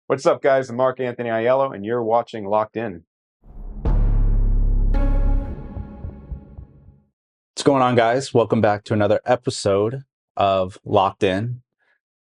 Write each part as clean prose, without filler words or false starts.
What's up, guys? I'm Mark Anthony Aiello, and you're watching Locked In. What's going on, guys? Welcome back to another episode of Locked In,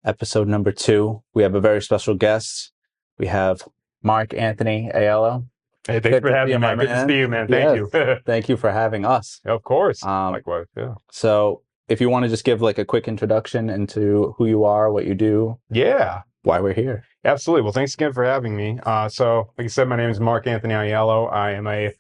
episode number 2. We have a very special guest. We have Mark Anthony Aiello. Hey, thanks for having me, man. Good to see you, man. Thank you. Thank you for having us. Of course. Likewise, yeah. So if you want to just give like a quick introduction into who you are, what you do. Yeah. Why we're here. Absolutely. Well, thanks again for having me. So, like I said, my name is Mark Anthony Aiello. I am a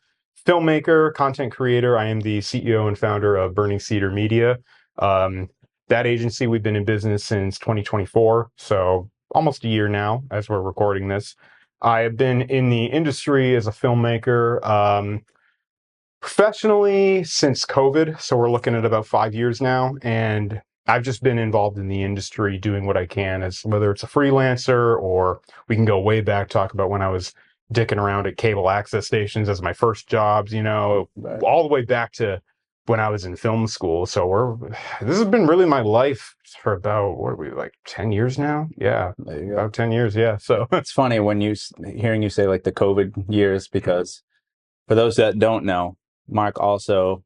filmmaker, content creator. I am the CEO and founder of Burning Cedar Media. That agency, we've been in business since 2024, so almost a year now as we're recording this. I have been in the industry as a filmmaker professionally since COVID, so we're looking at about 5 years now, and I've just been involved in the industry doing what I can, as whether it's a freelancer or we can go way back, talk about when I was dicking around at cable access stations as my first jobs, all the way back to when I was in film school. So this has been really my life for about, what are we, like 10 years now? Yeah, about 10 years. Yeah. So it's funny when hearing you say like the COVID years, because for those that don't know, Mark also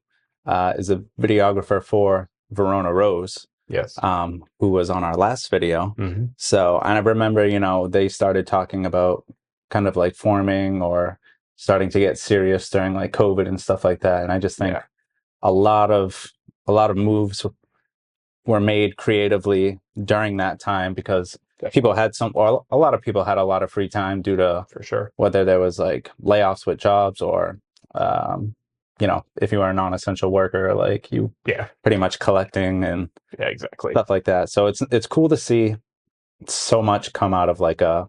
is a videographer for Verona Rose. Yes. Who was on our last video. Mm-hmm. So I remember, they started talking about kind of like forming or starting to get serious during like COVID and stuff like that. And I just think a lot of moves were made creatively during that time because people had a lot of people had a lot of free time due to, for sure, whether there was like layoffs with jobs or if you were a non-essential worker, like you pretty much collecting and exactly stuff like that. So it's cool to see so much come out of like I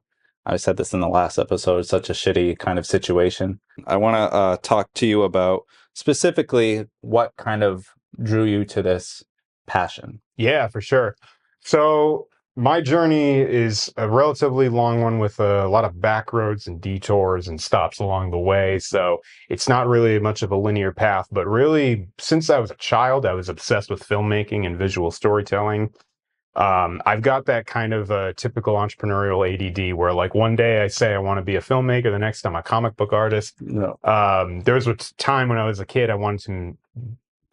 said this in the last episode, such a shitty kind of situation. I want to talk to you about specifically what kind of drew you to this passion. Yeah, for sure. So my journey is a relatively long one with a lot of back roads and detours and stops along the way. So it's not really much of a linear path, but really since I was a child, I was obsessed with filmmaking and visual storytelling. I've got that kind of typical entrepreneurial ADD where like one day I say I want to be a filmmaker, the next I'm a comic book artist. No. There was a time when I was a kid, I wanted to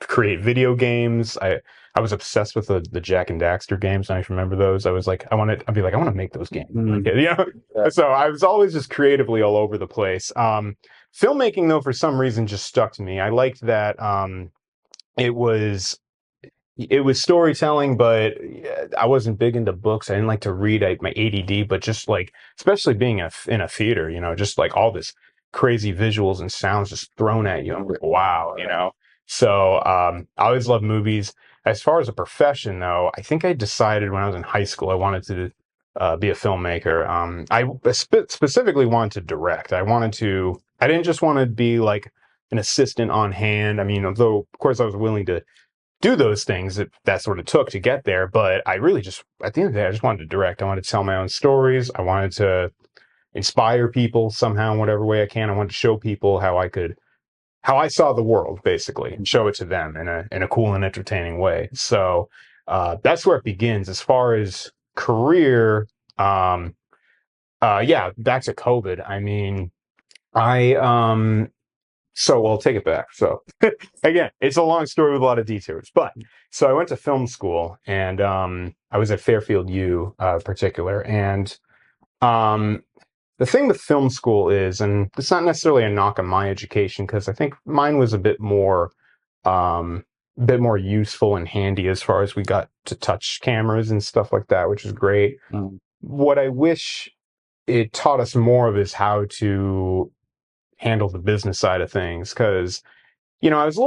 create video games. I was obsessed with the Jack and Daxter games. I remember those. I'd be like, I want to make those games. Mm-hmm. So I was always just creatively all over the place. Filmmaking, though, for some reason just stuck to me. I liked that it was storytelling, but I wasn't big into books. I didn't like to read. my ADD, but just like, especially being in a theater, just like all this crazy visuals and sounds just thrown at you. I'm like, wow, So I always loved movies. As far as a profession, though, I think I decided when I was in high school I wanted to be a filmmaker. I specifically wanted to direct. I didn't just want to be like an assistant on hand. I mean, although of course I was willing to do those things if that's what it took to get there, but I really just, at the end of the day, I just wanted to direct. I wanted to tell my own stories. I wanted to inspire people somehow in whatever way I can. I wanted to show people how I saw the world, basically, and show it to them in a cool and entertaining way. So that's where it begins. As far as career, back to COVID. I mean, I'll take it back. So again, it's a long story with a lot of detours, but so I went to film school and I was at Fairfield U particular. And the thing with film school is, and it's not necessarily a knock on my education, because I think mine was a bit more useful and handy as far as we got to touch cameras and stuff like that, which is great. What I wish it taught us more of is how to handle the business side of things, because I was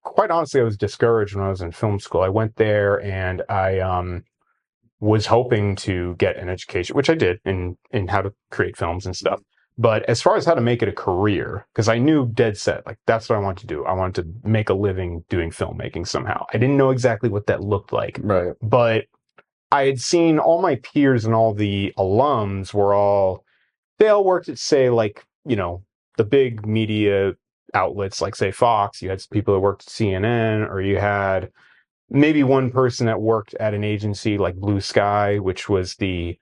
quite honestly, I was discouraged when I was in film school. I went there and I was hoping to get an education, which I did, in how to create films and stuff. But as far as how to make it a career, because I knew dead set, like that's what I wanted to do. I wanted to make a living doing filmmaking somehow. I didn't know exactly what that looked like, right? But I had seen all my peers and all the alums they all worked at, say, like, the big media outlets, like say Fox. You had people that worked at CNN, or you had maybe one person that worked at an agency like Blue Sky, which was the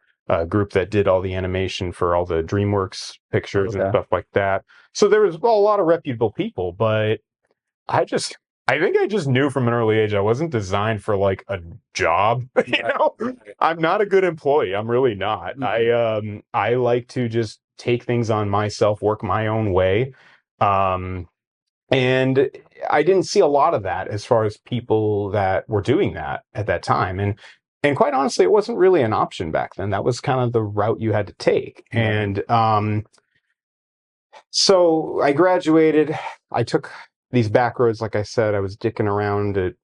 group that did all the animation for all the DreamWorks pictures and Okay. stuff like that. So there was a lot of reputable people, but I just, I think I just knew from an early age I wasn't designed for like a job. You know, I'm not a good employee. I'm really not. I like to just take things on myself, work my own way. Um, and I didn't see a lot of that as far as people that were doing that at that time. And quite honestly, it wasn't really an option back then. That was kind of the route you had to take. Right. And so I graduated. I took these back roads. Like I said, I was dicking around at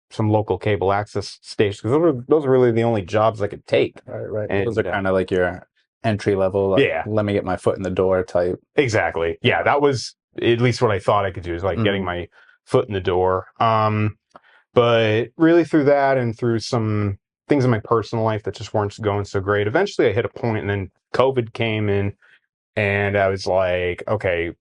some local cable access stations because those were really the only jobs I could take. Right. And Those are kind of like your entry level, like, yeah, let me get my foot in the door type. exactly. Yeah, that was at least what I thought I could do, is like getting my foot in the door. But really through that and through some things in my personal life that just weren't going so great, eventually I hit a point and then COVID came in and I was like, okay,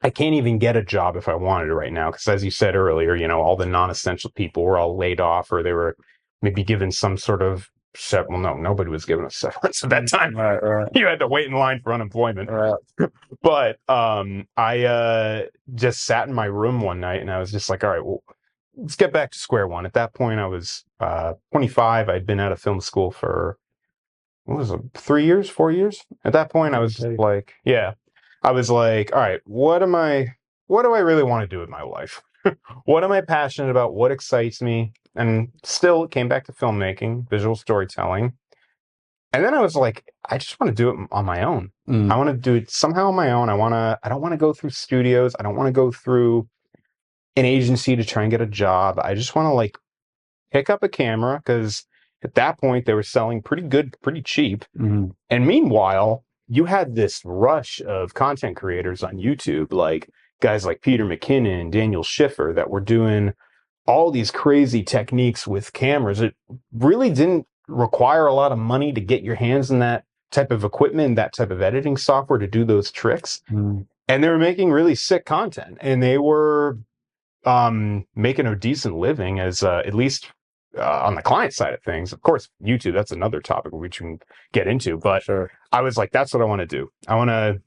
I can't even get a job if I wanted to right now. Because as you said earlier, you know, all the non-essential people were all laid off or they were maybe given some sort of well, no, nobody was given a severance at that time. Right. You had to wait in line for unemployment. Right. But I just sat in my room one night and I was just like, all right, well, let's get back to square one. At that point, I was 25. I'd been out of film school for, what was it, 3 years, 4 years? At that point, I was just like, yeah. I was like, all right, what do I really want to do with my life? What am I passionate about? What excites me? And still it came back to filmmaking, visual storytelling. And then I was like, I just want to do it on my own. I want to do it somehow on my own. I don't want to go through studios. I don't want to go through an agency to try and get a job. I just want to like pick up a camera because at that point they were selling pretty good, pretty cheap. And meanwhile, you had this rush of content creators on YouTube, like guys like Peter McKinnon, Daniel Schiffer, that were doing all these crazy techniques with cameras. It really didn't require a lot of money to get your hands in that type of equipment, that type of editing software to do those tricks. And they were making really sick content and they were making a decent living as at least on the client side of things. Of course, YouTube, that's another topic we can get into, but Sure. I was like, that's what I want to do. I want to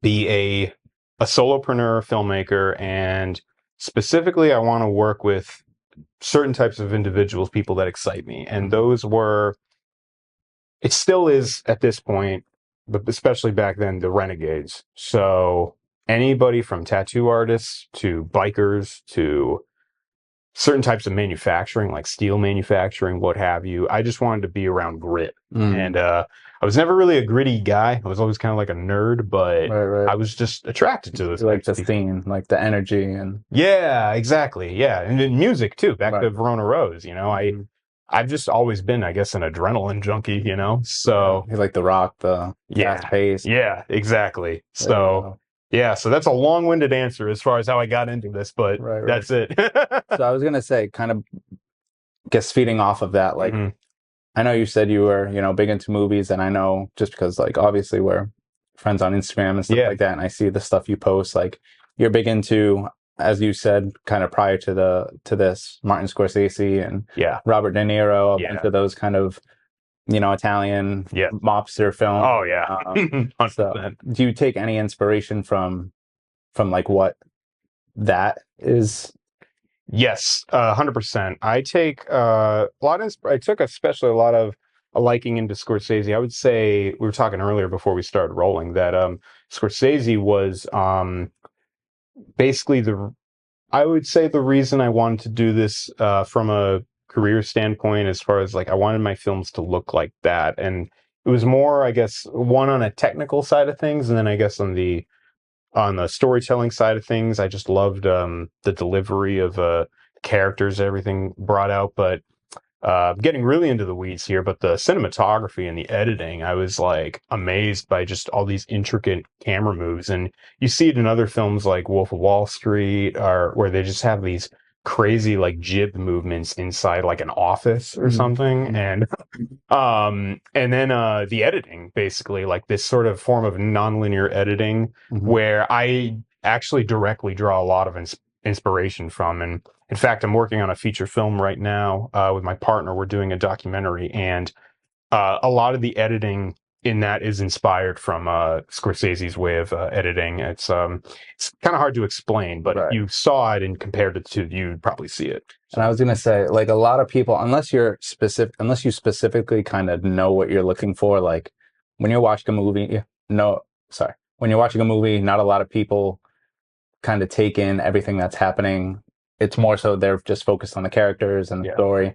be a solopreneur filmmaker, and specifically I want to work with certain types of individuals, people that excite me. And those were, it still is at this point, but especially back then, the renegades. So anybody from tattoo artists to bikers to certain types of manufacturing, like steel manufacturing, what have you. I just wanted to be around grit. And I was never really a gritty guy. I was always kind of like a nerd, but I was just attracted to this. Like the scene, like the energy and yeah, exactly. Yeah. And then music too, back to Verona Rose, you know, I've just always been, I guess, an adrenaline junkie, you know? So you like the rock, the fast pace. Yeah, exactly. So yeah, so that's a long-winded answer as far as how I got into this, but that's it. So I was gonna say, kind of, guess feeding off of that, like I know you said you were, you know, big into movies, and I know just because like obviously we're friends on Instagram and stuff like that, and I see the stuff you post, like you're big into, as you said, kind of prior to this, Martin Scorsese and Robert De Niro, a bunch of those kind of, you know, Italian mobster film. Oh yeah. So do you take any inspiration from like what that is? Yes, 100%. I take a lot of, I took especially a lot of a liking into Scorsese. I would say, we were talking earlier before we started rolling, that Scorsese was basically I would say the reason I wanted to do this from a career standpoint, as far as like I wanted my films to look like that. And it was more, I guess, one on a technical side of things, and then I guess on the storytelling side of things, I just loved the delivery of characters, everything brought out. But getting really into the weeds here, but the cinematography and the editing, I was like amazed by just all these intricate camera moves. And you see it in other films like Wolf of Wall Street, or where they just have these crazy like jib movements inside like an office or something. And then the editing, basically like this sort of form of nonlinear editing where I actually directly draw a lot of inspiration from. And in fact, I'm working on a feature film right now with my partner. We're doing a documentary, and A lot of the editing in that is inspired from Scorsese's way of editing. It's kind of hard to explain, but if Right. you saw it and compared it to, you'd probably see it. And I was gonna say, like a lot of people, unless you specifically kind of know what you're looking for, like when you're watching a movie, no, sorry, when you're watching a movie, not a lot of people kind of take in everything that's happening. It's more so they're just focused on the characters and the Yeah. story.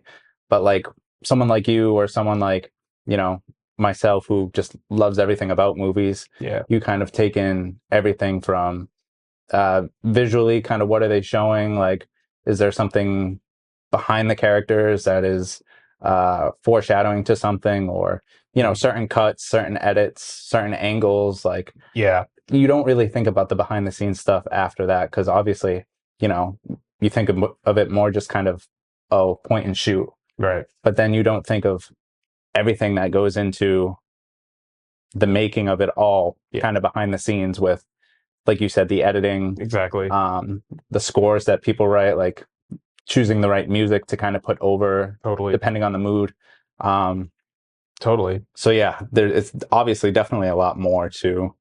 But like someone like you or someone like, you know, myself who just loves everything about movies, Yeah. you kind of take in everything from visually, kind of what are they showing? Like, is there something behind the characters that is foreshadowing to something, or, you know, certain cuts, certain edits, certain angles, like Yeah. you don't really think about the behind the scenes stuff after that, because obviously, you know, you think of it more just kind of, oh, point and shoot. Right. But then you don't think of everything that goes into the making of it all, kind of behind the scenes with, like you said, the editing, Exactly. the scores that people write, like choosing the right music to kind of put over, Totally. depending on the mood. Totally. So yeah, it's obviously definitely a lot more to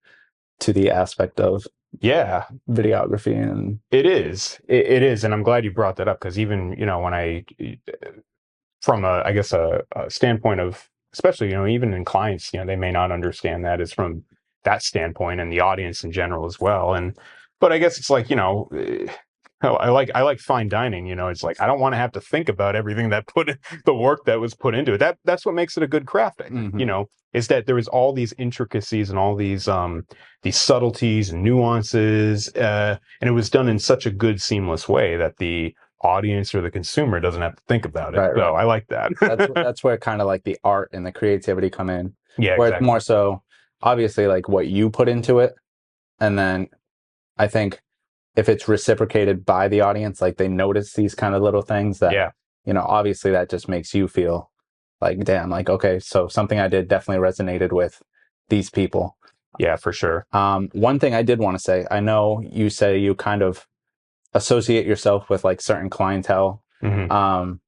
the aspect of videography, and it is, and I'm glad you brought that up, because even, you know, when I, from I guess a standpoint of, especially, you know, even in clients, you know, they may not understand that, is from that standpoint, and the audience in general as well. And but I guess it's like, you know, I like fine dining. You know, it's like I don't want to have to think about everything that the work that was put into it. That's what makes it a good craft, I think. You know, is that there was all these intricacies and all these subtleties and nuances, and it was done in such a good, seamless way that the audience or the consumer doesn't have to think about it. Right, so right. I like that. That's where kind of like the art and the creativity come in. Yeah, Where it's exactly. more so obviously like what you put into it, and then I think if it's reciprocated by the audience, like they notice these kind of little things that, you know, obviously that just makes you feel like, damn, like, okay, so something I did definitely resonated with these people. Yeah, for sure. One thing I did want to say, I know you say you kind of associate yourself with like certain clientele. And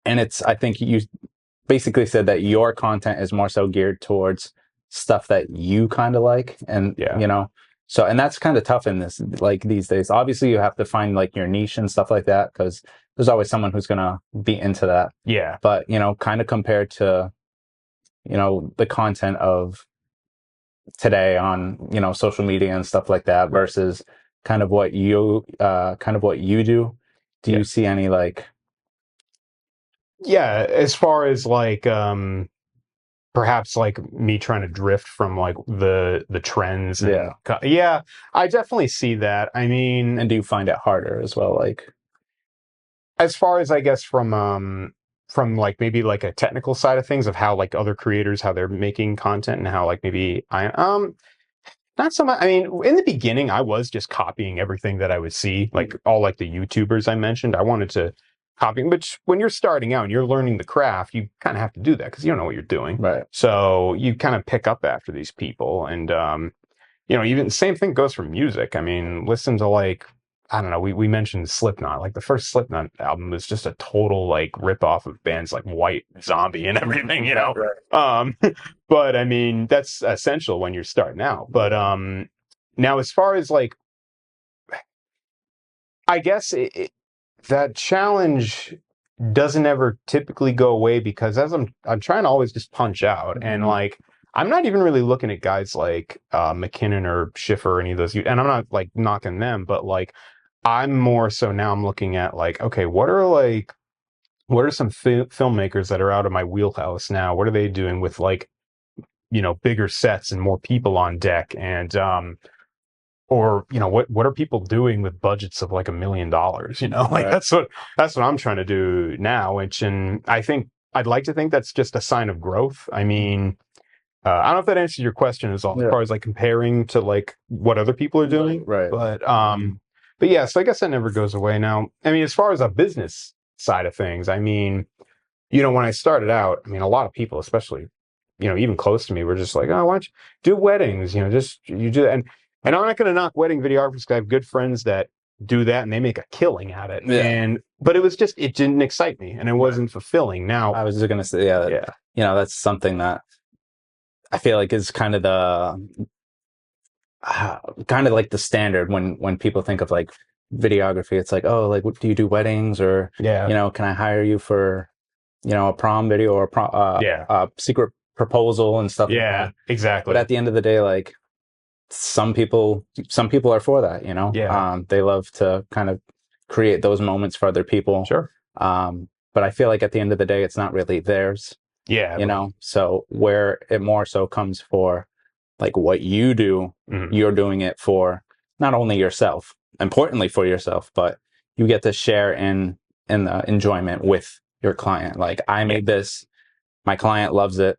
I think you basically said that your content is more so geared towards stuff that you kind of like, and you know, so, and that's kind of tough in this, like these days. Obviously you have to find like your niche and stuff like that, because there's always someone who's gonna be into that. Yeah. But, you know, kind of compared to, you know, the content of today on, you know, social media and stuff like that versus kind of what you do. Do you see any like, as far as like perhaps like me trying to drift from like the trends, and I definitely see that. I mean, and do you find it harder as well, like as far as, I guess, from like maybe like a technical side of things, of how like other creators, how they're making content, and how like maybe not so much. I mean, in the beginning, I was just copying everything that I would see, like all like the YouTubers I mentioned. I wanted to copy, but when you're starting out and you're learning the craft, you kind of have to do that because you don't know what you're doing. Right. So you kind of pick up after these people, and you know, even the same thing goes for music. I mean, listen to like, I don't know, we mentioned Slipknot. Like the first Slipknot album was just a total like rip off of bands like White Zombie and everything, you know. But I mean, that's essential when you're starting out. But now as far as like, I guess that challenge doesn't ever typically go away, because as I'm trying to always just punch out, and like I'm not even really looking at guys like McKinnon or Schiffer or any of those, and I'm not like knocking them, but like I'm more so now I'm looking at like, okay, what are some filmmakers that are out of my wheelhouse now? What are they doing with like, you know, bigger sets and more people on deck, and or, you know, what are people doing with budgets of like $1 million? You know, like that's what I'm trying to do now, which, and I think I'd like to think that's just a sign of growth. I mean, I don't know if that answers your question as far as like comparing to like what other people are doing, but yeah, so I guess that never goes away. Now, I mean, as far as a business side of things, I mean, you know, when I started out, I mean, a lot of people, especially, you know, even close to me, were just like, oh, why don't you do weddings? You know, just you do that. And I'm not going to knock wedding videographers, because I have good friends that do that and they make a killing at it. But it was just, it didn't excite me, and it wasn't fulfilling. Now, I was just going to say, you that's something that I feel like is kind of like the standard when people think of like videography. It's like, oh, like, what do you do, weddings, or can I hire you for a prom video or a secret proposal and stuff like that. Exactly. But at the end of the day, like, some people are for that. They love to kind of create those moments for other people. Sure. But I feel like at the end of the day, it's not really theirs. So where it more so comes for like what you do, you're doing it for not only yourself, importantly for yourself, but you get to share in the enjoyment with your client. Like, I made this, my client loves it.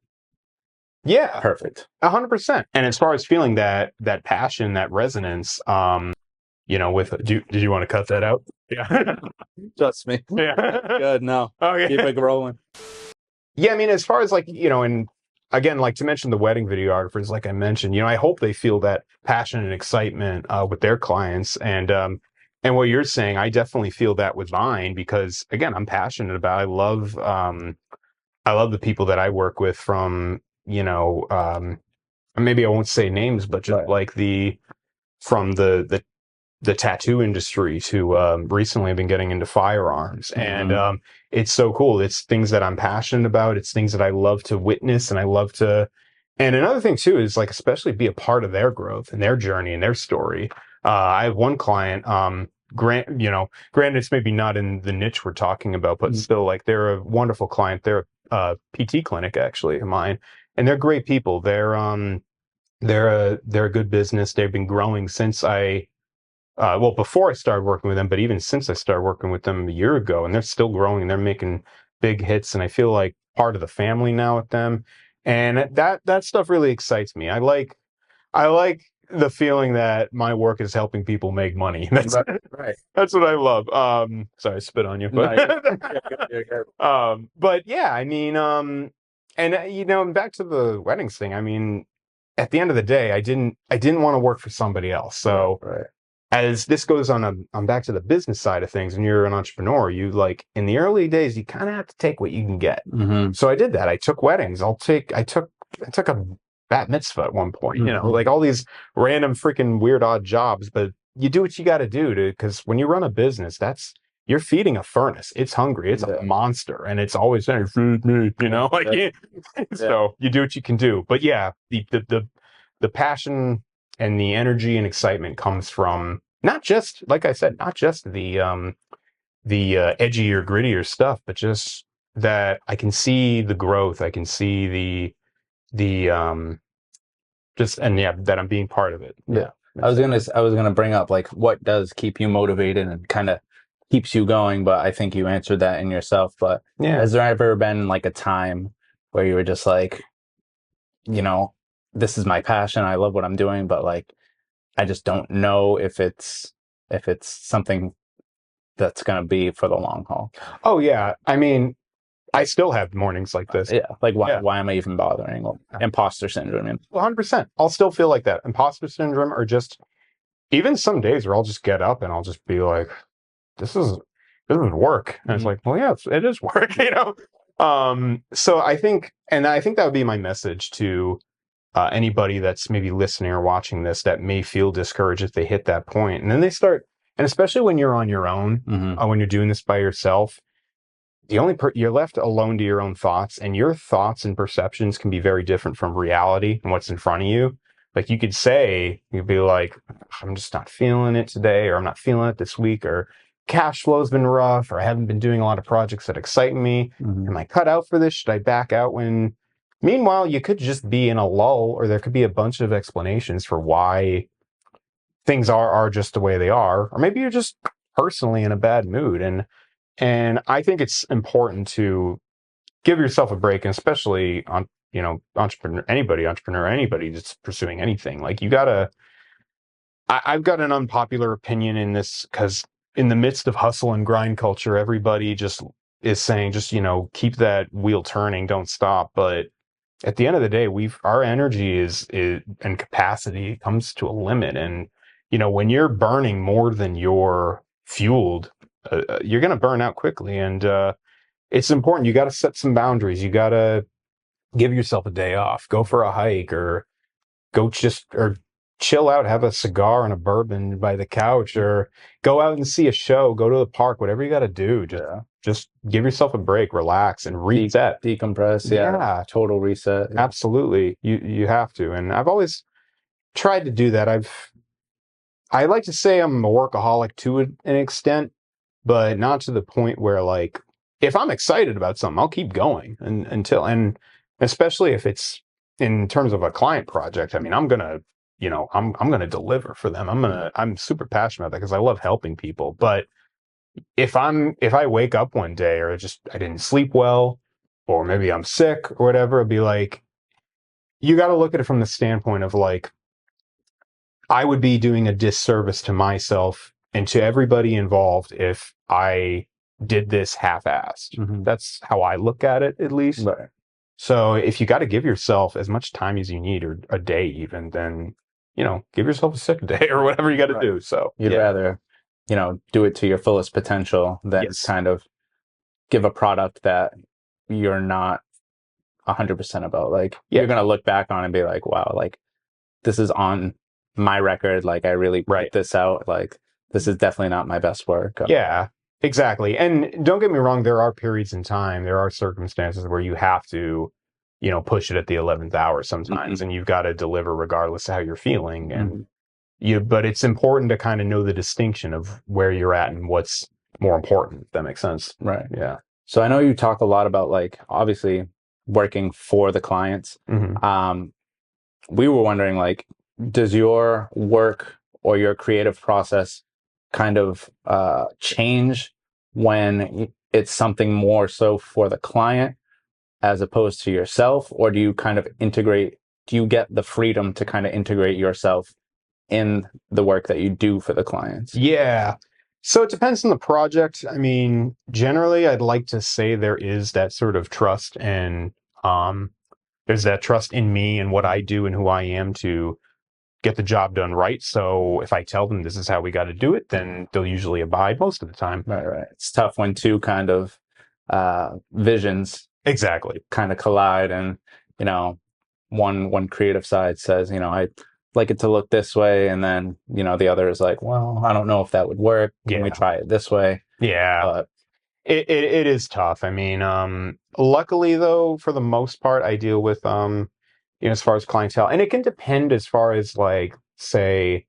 Yeah. Perfect. 100%. And as far as feeling that passion, that resonance, did you want to cut that out? Yeah. Trust me. Yeah. Good. No. Okay. Keep it rolling. Yeah. I mean, as far as like, and again, like to mention the wedding videographers, like I mentioned, I hope they feel that passion and excitement with their clients. And what you're saying, I definitely feel that with mine, because again, I'm passionate about, I love the people that I work with, from, maybe I won't say names, but just like from the tattoo industry to recently I've been getting into firearms, and it's so cool. It's things that I'm passionate about. It's things that I love to witness, and I love to. And another thing too is like, especially be a part of their growth and their journey and their story. I have one client, granted it's maybe not in the niche we're talking about, but still, like, they're a wonderful client. They're a PT clinic, actually, of mine, and they're great people. They're a good business. They've been growing since before I started working with them, but even since I started working with them a year ago, and they're still growing. They're making big hits, and I feel like part of the family now with them. And that stuff really excites me. I like the feeling that my work is helping people make money. That's right. That's what I love. Sorry, I spit on you, but but yeah, I mean, and back to the weddings thing. I mean, at the end of the day, I didn't want to work for somebody else. So as this goes on, I'm back to the business side of things, and you're an entrepreneur, you, like, in the early days, you kind of have to take what you can get. So I did that. I took weddings. I took a bat mitzvah at one point, like all these random freaking weird odd jobs, but you do what you got to do, because when you run a business, you're feeding a furnace. It's hungry. It's a monster, and it's always saying, "Feed me," So you do what you can do. But yeah, the passion and the energy and excitement comes from, not just, like I said, not just the edgier, grittier stuff, but just that I can see the growth. I can see the that I'm being part of it. Yeah. I was gonna bring up, like, what does keep you motivated and kind of keeps you going, but I think you answered that in yourself. But has there ever been like a time where you were just like, this is my passion, I love what I'm doing, but like, I just don't know if it's something that's gonna be for the long haul? Oh yeah, I mean, I still have mornings like this. Like, why am I even bothering? Well, imposter syndrome. 100%. I'll still feel like that. Imposter syndrome, or just even some days where I'll just get up and I'll just be like, this is work. And it's like, well, yeah, it is work, So I think that would be my message to anybody that's maybe listening or watching this that may feel discouraged if they hit that point. And then they start, and especially when you're on your own, when you're doing this by yourself, you're left alone to your own thoughts, and your thoughts and perceptions can be very different from reality and what's in front of you. Like, you'd be like, I'm just not feeling it today, or I'm not feeling it this week, or cash flow's been rough, or I haven't been doing a lot of projects that excite me. Am I cut out for this? Should I back out? Meanwhile, you could just be in a lull, or there could be a bunch of explanations for why things are just the way they are, or maybe you're just personally in a bad mood. And I think it's important to give yourself a break, and especially on, entrepreneur, anybody that's pursuing anything. Like, I've got an unpopular opinion in this, because in the midst of hustle and grind culture, everybody just is saying, just, keep that wheel turning, don't stop. But at the end of the day, our energy is and capacity comes to a limit. And, when you're burning more than you're fueled, you're going to burn out quickly. And it's important. You got to set some boundaries. You got to give yourself a day off, go for a hike, or or chill out, have a cigar and a bourbon by the couch, or go out and see a show, go to the park, whatever you got to do. Just give yourself a break, relax, and reset. Decompress. Yeah. Total reset. Yeah. Absolutely. You have to. And I've always tried to do that. I like to say I'm a workaholic to an extent, but not to the point where, like, if I'm excited about something, I'll keep going and especially if it's in terms of a client project. I mean, I'm gonna deliver for them. I'm super passionate about that because I love helping people. But if I wake up one day or I didn't sleep well, or maybe I'm sick or whatever, it'd be like, you got to look at it from the standpoint of, like, I would be doing a disservice to myself and to everybody involved if I did this half-assed. Mm-hmm. That's how I look at it, at least. Right. So if you got to give yourself as much time as you need, or a day even, then, give yourself a sick day or whatever you got to do. So you'd rather, do it to your fullest potential than kind of give a product that you're not 100% about. Like, you're going to look back on and be like, wow, like, this is on my record. Like, I really put this out. Like, this is definitely not my best work. Yeah, exactly. And don't get me wrong, there are periods in time, there are circumstances where you have to, push it at the 11th hour sometimes, Mm-hmm. and you've got to deliver regardless of how you're feeling. And but it's important to kind of know the distinction of where you're at and what's more important, if that makes sense. Right. Yeah. So I know you talk a lot about, like, obviously working for the clients. Mm-hmm. We were wondering, like, does your work or your creative process kind of change when it's something more so for the client as opposed to yourself? Or do you kind of do you get the freedom to kind of integrate yourself in the work that you do for the clients? Yeah. So it depends on the project. I mean, generally, I'd like to say there is that sort of trust, and there's that trust in me and what I do and who I am to get the job done right. So if I tell them this is how we got to do it, then they'll usually abide most of the time. Right. It's tough when two kind of visions kind of collide, and one creative side says, I like it to look this way, and then the other is like, well, I don't know if that would work. Can we try it this way? But it is tough. I mean, luckily though, for the most part, I deal with as far as clientele, and it can depend as far as, like, say,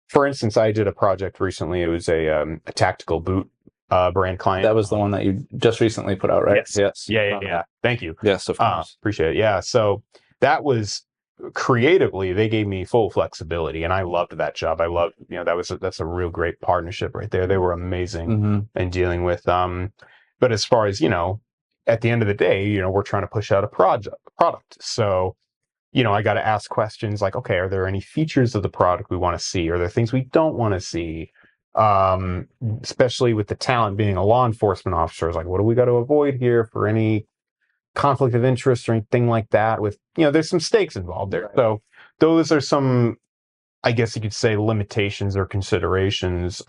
for instance, I did a project recently. It was a tactical boot brand client. That was the one that you just recently put out, right? Yes. Yeah. Thank you. Yes, of course. Appreciate it. Yeah. So that was, creatively, they gave me full flexibility, and I loved that job. I loved, that's a real great partnership right there. They were amazing in dealing with. But as far as, at the end of the day, we're trying to push out a product. So, I got to ask questions like, okay, are there any features of the product we want to see? Are there things we don't want to see? Especially with the talent being a law enforcement officer, it's like, what do we got to avoid here for any conflict of interest or anything like that? With, there's some stakes involved there. So those are some, I guess you could say, limitations or considerations.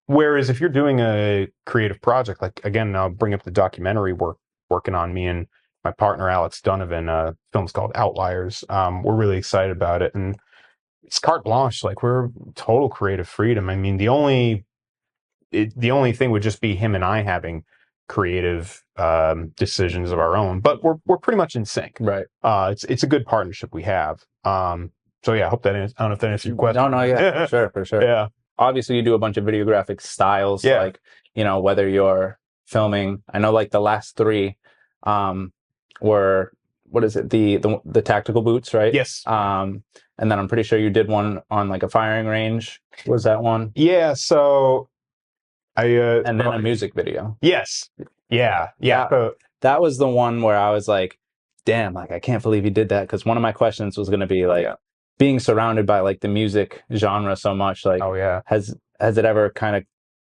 Whereas if you're doing a creative project, like, again, I'll bring up the documentary working on me and my partner Alex Donovan, film's called Outliers. We're really excited about it, and it's carte blanche. Like, we're total creative freedom. I mean, the only thing would just be him and I having creative decisions of our own, but we're pretty much in sync. Right. It's a good partnership we have. So yeah, I hope that I don't know if that answers your question. No, yeah, for sure. Yeah. Obviously, you do a bunch of videographic styles, like, whether you're filming. I know, like, the last three were, what is it, the tactical boots, right? Yes. And then I'm pretty sure you did one on, like, a firing range. Was that one? Yeah. So and then a music video. Yes. Yeah. That was the one where I was like, damn, like, I can't believe you did that. Because one of my questions was going to be, like, being surrounded by, like, the music genre so much, like, has it ever kind of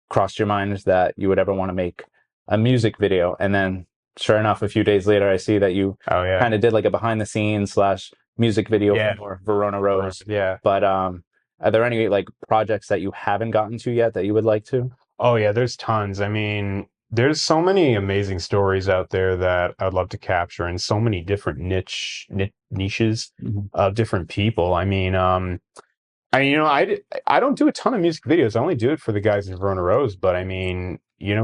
crossed your mind that you would ever want to make a music video? And then sure enough, a few days later, I see that you kind of did, like, a behind the scenes / music video for Verona Rose. Yeah. But are there any, like, projects that you haven't gotten to yet that you would like to? Oh yeah, there's tons. I mean, there's so many amazing stories out there that I'd love to capture, and so many different niches of different people. I mean, I don't do a ton of music videos. I only do it for the guys in Verona Rose. But I mean,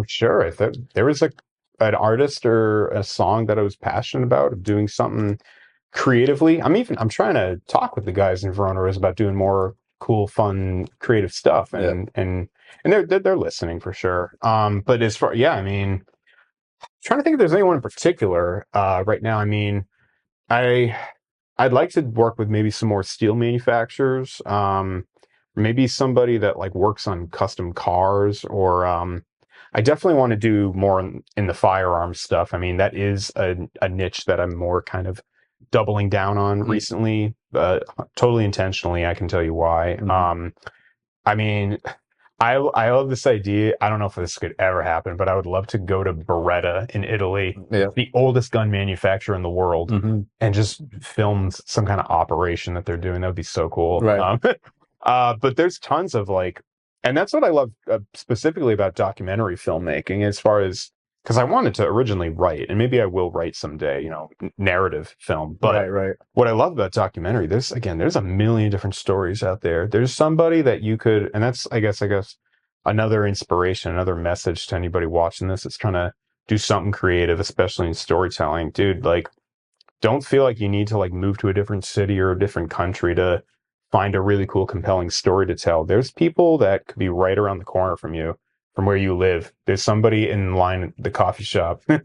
sure, if there was an artist or a song that I was passionate about, of doing something creatively, I'm trying to talk with the guys in Verona Rose about doing more cool, fun, creative stuff, and they're listening for sure. But as far, yeah, I mean, trying to think if there's anyone in particular right now. I mean, I I'd like to work with maybe some more steel manufacturers. Maybe somebody that like works on custom cars, or I definitely want to do more in the firearms stuff. I mean, that is a niche that I'm more kind of doubling down on recently, totally intentionally. I can tell you why. I mean, I love this idea. I don't know if this could ever happen, but I would love to go to Beretta in Italy, the oldest gun manufacturer in the world, and just film some kind of operation that they're doing. That would be so cool. Right. But there's tons of like, and that's what I love specifically about documentary filmmaking, as far as, because I wanted to originally write, and maybe I will write someday, narrative film. But right. what I love about documentary, there's a million different stories out there. There's somebody that you could, and that's, I guess, another inspiration, another message to anybody watching this that's trying to do something creative, especially in storytelling. Dude, like, don't feel like you need to like move to a different city or a different country to find a really cool, compelling story to tell. There's people that could be right around the corner from you, from where you live. There's somebody in line at the coffee shop. that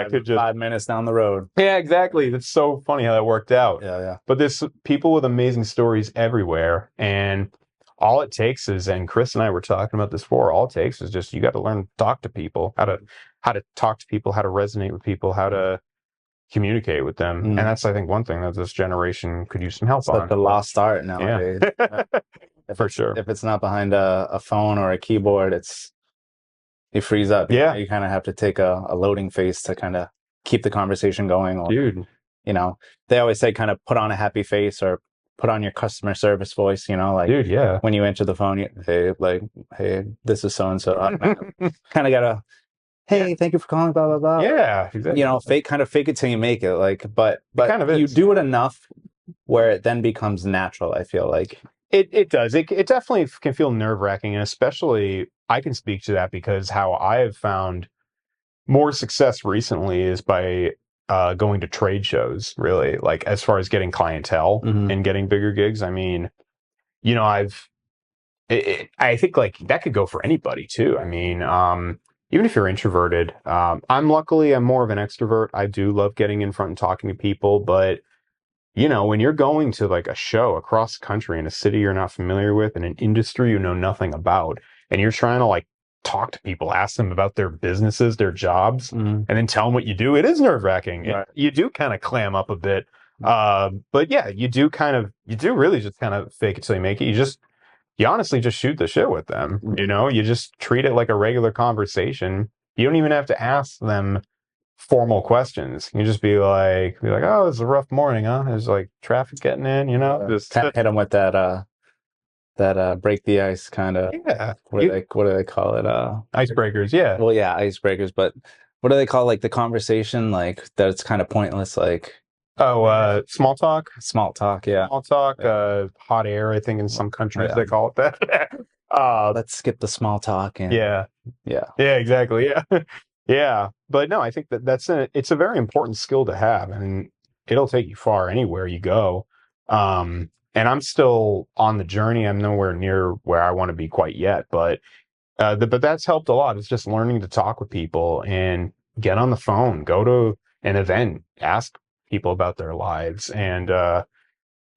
could just 5 minutes down the road. Yeah, exactly. That's so funny how that worked out. Yeah. But there's people with amazing stories everywhere, and all it takes is, and Chris and I were talking about this before, all it takes is just, you got to learn to talk to people, how to talk to people, how to resonate with people, how to communicate with them. And that's, I think, one thing that this generation could use some help on. The lost art nowadays. Yeah. For sure. If it's not behind a phone or a keyboard, you freeze up. Yeah. You kind of have to take a loading phase to kind of keep the conversation going. Or, dude, they always say kind of put on a happy face, or put on your customer service voice, like, dude, yeah, when you enter the phone, hey, this is so-and-so. Kind of gotta, hey, thank you for calling, blah, blah, blah. Yeah, exactly. Fake it till you make it. Like, but kind of you do it enough where it then becomes natural, I feel like. It does. It definitely can feel nerve-wracking, and especially I can speak to that because how I have found more success recently is by going to trade shows, really, like, as far as getting clientele and getting bigger gigs. I mean, I think like that could go for anybody too. I mean, even if you're introverted, I'm more of an extrovert. I do love getting in front and talking to people, but when you're going to like a show across the country in a city you're not familiar with, in an industry you know nothing about, and you're trying to like talk to people, ask them about their businesses, their jobs, and then tell them what you do, it is nerve-wracking. Right. You do kind of clam up a bit. But yeah, you do really just kind of fake it till you make it. You honestly just shoot the shit with them. You just treat it like a regular conversation. You don't even have to ask them formal questions. You just be like, oh, it's a rough morning, huh? There's like traffic getting in, just hit them with that break the ice kind of. Yeah. What do they call it? Icebreakers. Yeah. Well, yeah, icebreakers. But what do they call like the conversation like that's kind of pointless? Like, small talk. Small talk. Yeah. Small talk. Hot air. I think in some countries they call it that. Let's skip the small talk. And yeah. Exactly. Yeah. Yeah. But no, I think it's a very important skill to have, and it'll take you far anywhere you go. And I'm still on the journey. I'm nowhere near where I want to be quite yet, but that's helped a lot. It's just learning to talk with people and get on the phone, go to an event, ask people about their lives, and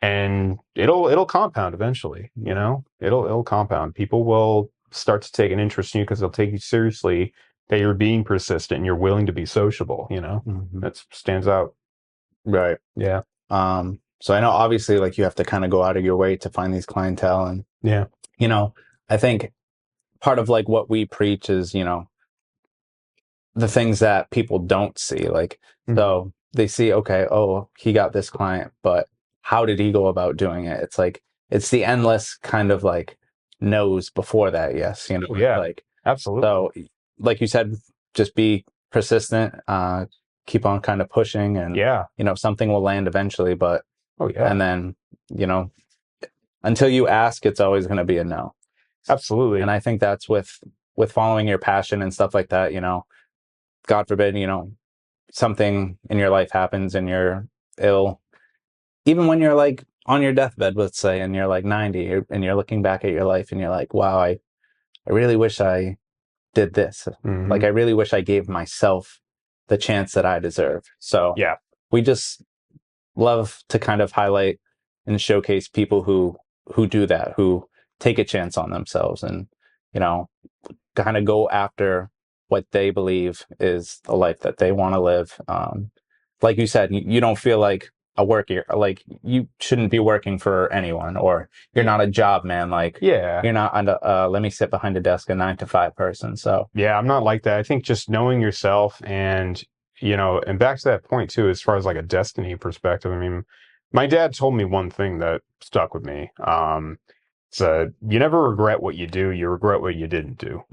it'll compound eventually. It'll compound. People will start to take an interest in you because they'll take you seriously, that you're being persistent and you're willing to be sociable. That stands out. Right. Yeah. So I know obviously like you have to kind of go out of your way to find these clientele, and yeah, I think part of like what we preach is, the things that people don't see. Like, so they see, okay, oh, he got this client, but how did he go about doing it? It's like, it's the endless kind of like no's before that. Yes. Yeah. Like, Absolutely. So, like you said, just be persistent, keep on kind of pushing, and Yeah. something will land eventually. But Oh yeah. and then until you ask, it's always going to be a no. Absolutely. And I think that's with following your passion and stuff like that. God forbid, something in your life happens and you're ill, even when you're like on your deathbed, let's say, and you're like 90, and you're looking back at your life and you're like, wow, I really wish I did this. Like, I really wish I gave myself the chance that I deserve. So yeah, we just love to kind of highlight and showcase people who do that, who take a chance on themselves, and kind of go after what they believe is the life that they want to live. Like you said, you don't feel like a worker, like you shouldn't be working for anyone, or you're not a job man. Like, yeah, you're not on let me sit behind a desk, a 9 to 5 person. So yeah. I'm not like that. I think just knowing yourself, and and back to that point too, as far as like a destiny perspective. I mean, my dad told me one thing that stuck with me. So you never regret what you do; you regret what you didn't do.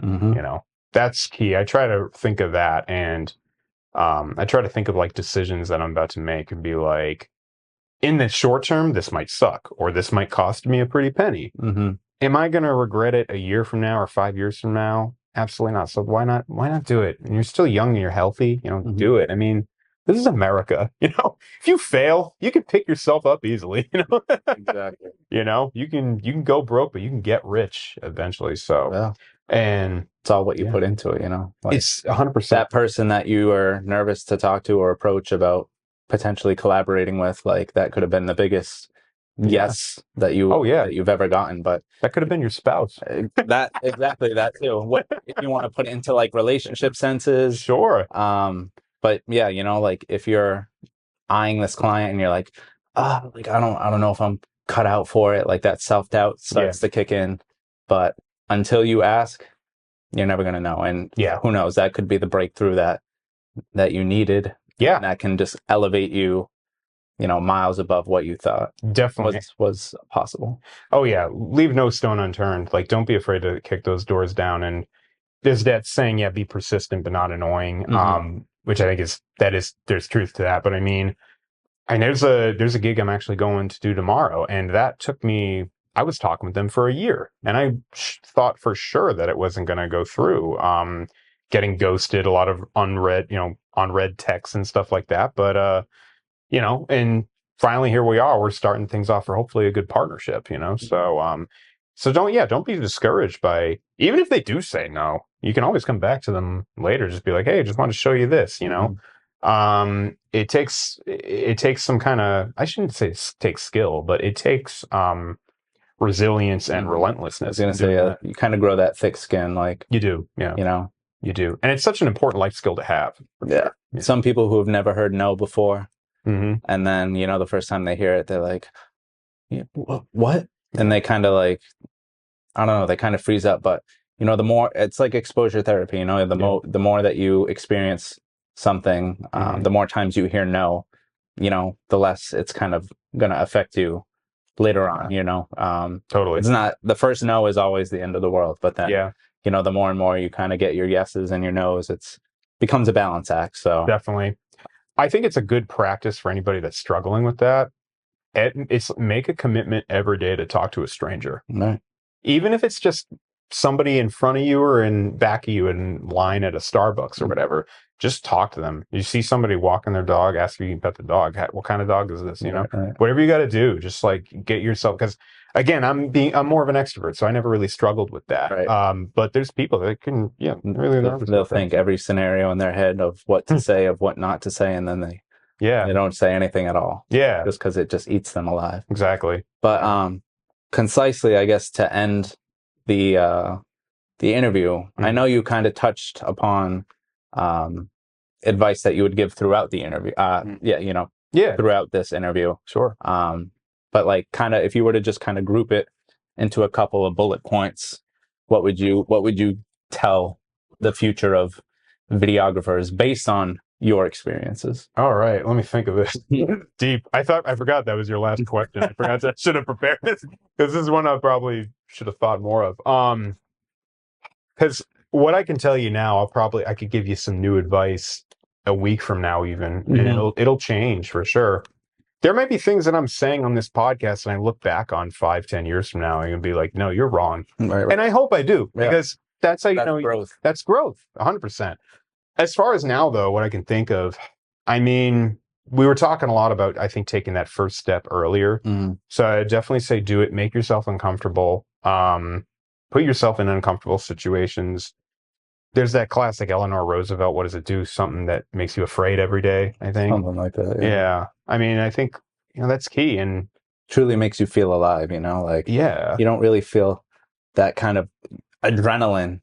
That's key. I try to think of that, and I try to think of like decisions that I'm about to make, and be like, in the short term, this might suck, or this might cost me a pretty penny. Am I going to regret it a year from now or 5 years from now? Absolutely not. So why not? Why not do it? And you're still young and you're healthy. Do it. I mean, this is America. If you fail, you can pick yourself up easily. exactly. You can go broke, but you can get rich eventually. So, Yeah. and It's all what you yeah, put into it, like it's 100%. that person that you are nervous to talk to or approach about potentially collaborating with, like, that could have been the biggest yes that Oh yeah, that you've ever gotten. But that could have been your spouse. that exactly that too. What if you want to put it into like relationship senses? Sure. But yeah, like if you're eyeing this client and you're like, like I don't know if I'm cut out for it, like that self-doubt starts to kick in. But until you ask, you're never going to know. And Yeah. who knows, that could be the breakthrough that you needed. Yeah. And that can just elevate you, miles above what you thought Definitely. was possible. Oh yeah, leave no stone unturned. Like, don't be afraid to kick those doors down. And there's that saying, yeah, be persistent but not annoying. Which I think there's truth to that. But I mean, there's a gig I'm actually going to do tomorrow, and that took me. I was talking with them for a year, and I thought for sure that it wasn't going to go through. Getting ghosted, a lot of unread texts and stuff like that. But and finally here we are. We're starting things off for hopefully a good partnership. So don't be discouraged by, even if they do say no. You can always come back to them later. Just be like, hey, just want to show you this. It takes some kind of, I shouldn't say it takes skill, but it takes resilience and relentlessness. I was gonna say, you kind of grow that thick skin, like you do. Yeah. You do, and it's such an important life skill to have. Yeah. Some people who have never heard no before, and then the first time they hear it, they're like, what? And they kind of like, I don't know, they kind of freeze up. But the more, it's like exposure therapy. The more that you experience something, the more times you hear no, the less it's kind of gonna affect you later on. Totally. It's not, the first no is always the end of the world, but then the more and more you kind of get your yeses and your nos, it's becomes a balance act. So definitely, I think it's a good practice for anybody that's struggling with that. It's make a commitment every day to talk to a stranger. Right. Even if it's just somebody in front of you or in back of you in line at a Starbucks or whatever. Just talk to them. You see somebody walking their dog, ask if you can pet the dog. What kind of dog is this? Right. Whatever you got to do, just like get yourself. Because again, I'm more of an extrovert, so I never really struggled with that. Right. But there's people that can, really nervous. They'll think every scenario in their head of what to say, of what not to say, and then they don't say anything at all. Yeah, just because it just eats them alive. Exactly. But concisely, I guess, to end the interview, I know you kind of touched upon advice that you would give throughout the interview. Throughout this interview. Sure. But like, kind of, if you were to just kind of group it into a couple of bullet points, what would you tell the future of videographers based on your experiences? All right, let me think of this. Deep. I forgot that was your last question. I should have prepared this, because this is one I probably should have thought more of. Because what I can tell you now, I could give you some new advice a week from now, even, and it'll change for sure. There might be things that I'm saying on this podcast, and I look back on 5-10 years from now, and gonna be like, "No, you're wrong," Right. and I hope I do, because that's how you know growth. That's growth, 100%. As far as now, though, what I can think of, I mean, we were talking a lot about, I think, taking that first step earlier. So I definitely say do it. Make yourself uncomfortable. Put yourself in uncomfortable situations. There's that classic Eleanor Roosevelt, what does it do? Something that makes you afraid every day, I think. Something like that. Yeah. I mean, I think, that's key. And truly makes you feel alive, like, yeah, you don't really feel that kind of adrenaline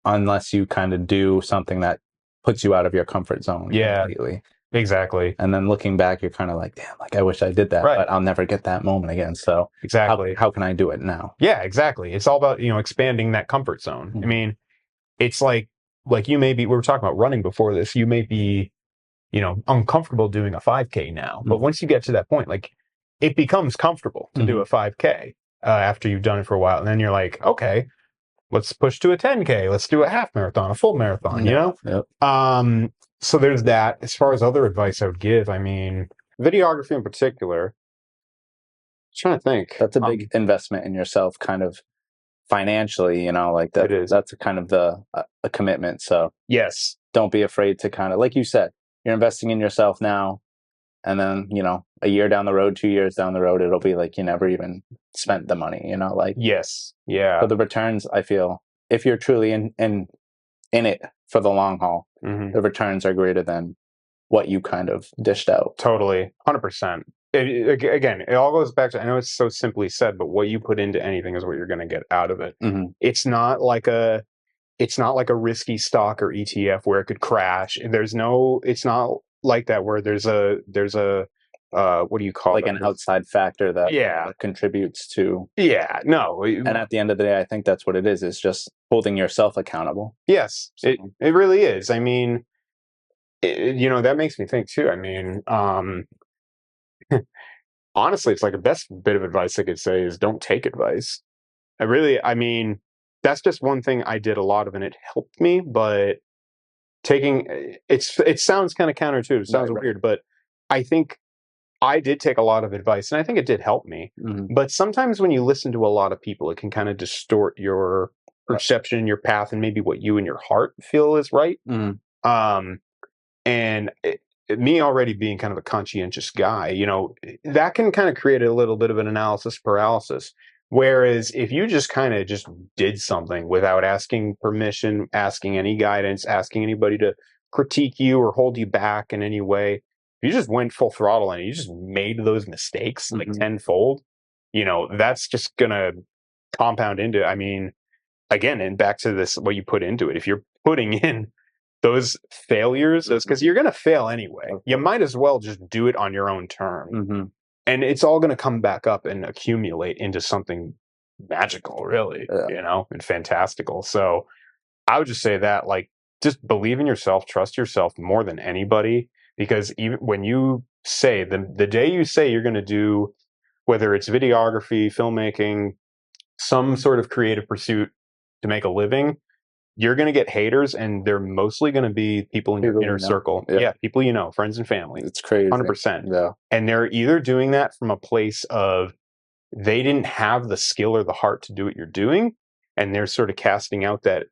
unless you kind of do something that puts you out of your comfort zone completely. Exactly. And then looking back, you're kind of like, damn, like, I wish I did that, but I'll never get that moment again. So exactly. How can I do it now? Yeah, exactly. It's all about, expanding that comfort zone. I mean, it's like you may be, we were talking about running before this, you may be, uncomfortable doing a 5K now, but once you get to that point, like, it becomes comfortable to do a 5K after you've done it for a while. And then you're like, okay, let's push to a 10K. Let's do a half marathon, a full marathon, Yep. So there's that. As far as other advice I would give, I mean, videography in particular, I'm trying to think. That's a big investment in yourself, kind of financially, like that. It is. That's a kind of a commitment. So yes, don't be afraid to kind of, like you said, you're investing in yourself now. And then, a year down the road, 2 years down the road, it'll be like you never even spent the money, like. Yes. Yeah. So the returns, I feel, if you're truly in it for the long haul, the returns are greater than what you kind of dished out. Totally. 100%. Again, it all goes back to, I know it's so simply said, but what you put into anything is what you're going to get out of it. It's not like a risky stock or ETF where it could crash. It's not like that where there's a what do you call it? Like an outside factor that contributes to. Yeah, no. And at the end of the day, I think that's what it is. It's just holding yourself accountable. Yes, it really is. I mean, that makes me think too. I mean, honestly, it's like the best bit of advice I could say is don't take advice. I mean, that's just one thing I did a lot of and it helped me, but it sounds kind of counterintuitive. It sounds weird, but I think I did take a lot of advice and I think it did help me. But sometimes when you listen to a lot of people, it can kind of distort your perception, your path, and maybe what you and your heart feel is right. And me already being kind of a conscientious guy, that can kind of create a little bit of an analysis paralysis. Whereas if you just kind of just did something without asking permission, asking any guidance, asking anybody to critique you or hold you back in any way, if you just went full throttle and you just made those mistakes like tenfold, that's just going to compound into, I mean, again, and back to this, what you put into it. If you're putting in those failures, because you're going to fail anyway, you might as well just do it on your own term. And it's all going to come back up and accumulate into something magical, really, and fantastical. So I would just say that, like, just believe in yourself, trust yourself more than anybody, because even when you say, the day you say you're going to do, whether it's videography, filmmaking, some sort of creative pursuit to make a living, you're going to get haters, and they're mostly going to be people in your inner circle. Yeah, people friends and family. It's crazy. 100%. Yeah. And they're either doing that from a place of they didn't have the skill or the heart to do what you're doing, and they're sort of casting out that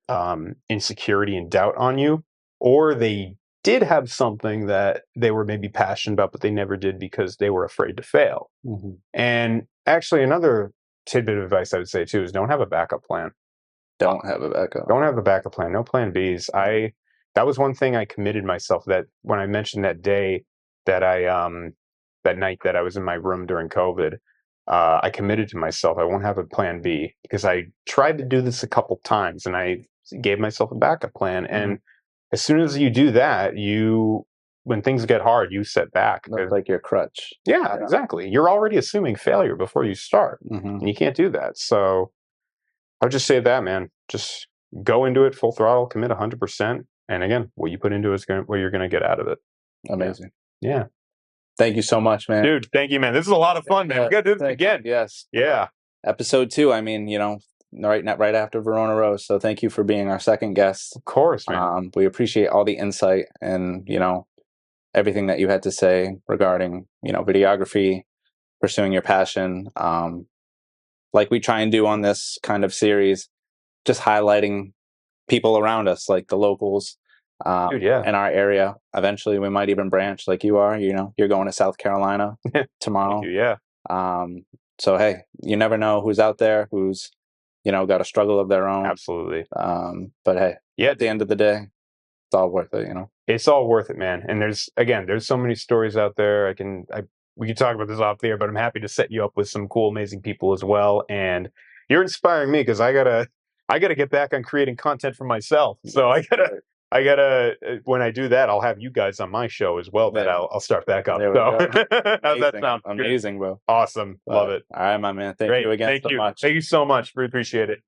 insecurity and doubt on you, or they did have something that they were maybe passionate about, but they never did because they were afraid to fail. And actually, another tidbit of advice I would say too is don't have a backup plan. Don't have a backup. Don't have a backup plan. No plan Bs. That was one thing I committed myself, that when I mentioned that day that that night that I was in my room during COVID, I committed to myself I won't have a plan B, because I tried to do this a couple times and I gave myself a backup plan. And as soon as you do that, when things get hard, you set back. That's like your crutch. Yeah, exactly. You're already assuming failure before you start, and you can't do that. So I would just say that, man, just go into it full throttle, commit 100%. And again, what you put into it is what you're going to get out of it. Amazing. Yeah. Thank you so much, man. Dude, thank you, man. This is a lot of fun, man. We got to do this again. Yes. Yeah. Episode 2. I mean, right after Verona Rose. So thank you for being our second guest. Of course, man. We appreciate all the insight and, you know, everything that you had to say regarding, you know, videography, pursuing your passion. Like we try and do on this kind of series, just highlighting people around us, like the locals Dude, yeah. in our area. Eventually, we might even branch like you are. You know, you're going to South Carolina tomorrow. Thank you, yeah. So, hey, you never know who's out there, who's, you know, got a struggle of their own. Absolutely. But hey, yeah, at the end of the day, it's all worth it, you know? It's all worth it, man. And there's so many stories out there. We can talk about this off the air, but I'm happy to set you up with some cool, amazing people as well. And you're inspiring me because I gotta get back on creating content for myself. So I gotta when I do that, I'll have you guys on my show as well. That I'll start back up. So how's that sound? Amazing, bro. Awesome. Love it. All right, my man. Thank you again so much. Thank you so much. We appreciate it.